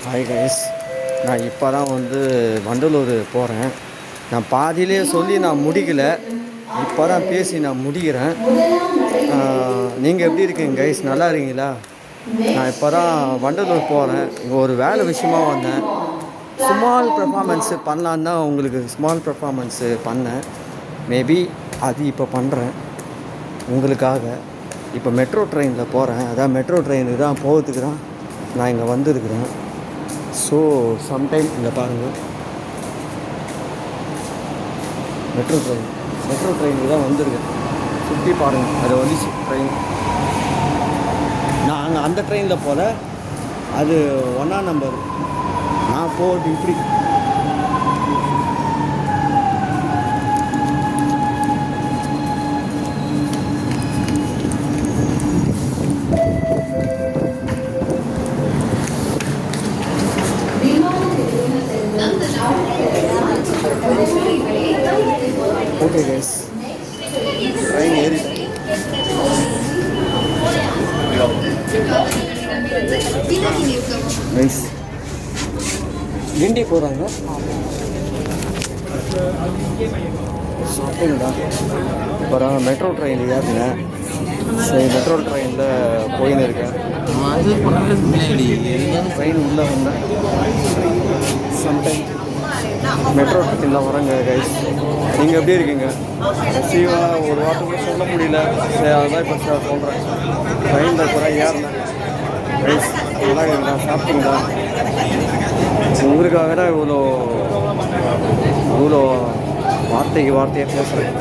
Hi guys, நான் இப்போ தான் வண்டலூர் போகிறேன். நான் பாதியிலே சொல்லி நான் முடிக்கலை, இப்போ தான் பேசி நான் முடிக்கிறேன். நீங்கள் எப்படி இருக்கீங்க கைஸ்? நல்லா இருக்கீங்களா? நான் இப்போ தான் வண்டலூர் போகிறேன். இங்கே ஒரு வேலை விஷயமாக வந்தேன். ஸ்மால் பெர்ஃபார்மன்ஸு பண்ணலான்னு தான் உங்களுக்கு ஸ்மால் பெர்ஃபார்மன்ஸு பண்ணேன். மேபி அது இப்போ பண்ணுறேன் உங்களுக்காக. இப்போ மெட்ரோ ட்ரெயினில் போகிறேன். அதான் மெட்ரோ ட்ரெயினுக்கு தான் போகிறதுக்கு தான் நான் இங்கே வந்திருக்கிறேன். ஸோ சம்டைம் இங்கே பாருங்கள், மெட்ரோ ட்ரெயினுக்கு தான் வந்திருக்கேன். சுற்றி பாருங்கள், அது வந்துச்சு ட்ரெயின். நான் அங்கே அந்த ட்ரெயினில் போகல, அது 1ஆம் நம்பர். நான் போகிறது இப்படி. ஓகே கைஸ், ட்ரெயின் ஏறிட்டேன். கைஸ் கிண்டி போகிறாங்க. சாப்பிட்டீங்களா? இப்போ நான் மெட்ரோ ட்ரெயின் ஏறினேன். சரி, மெட்ரோ ட்ரெயினில் போயின்னு இருக்கேன். ட்ரெயின் உள்ளே வந்தேன். சம்டைம் மெட்ரோ ட்ரெயினில் வரேங்க கைஸ். நீங்கள் எப்படி இருக்கீங்க? சீவா ஒரு வாரத்துக்கு சொல்ல முடியல, சரி அதுதான் இப்போ சொல்கிறேன். ட்ரெயினில் கூட ஏறினேன் கைஸ். நல்லா இருக்கா? சாப்பிட்டீங்களா? உங்களுக்காக தான் இவ்வளோ வார்த்தையாக பேசுகிறேன்.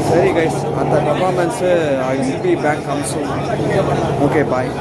சரி கைஸ், அந்த performance I will be back come soon. Okay, bye.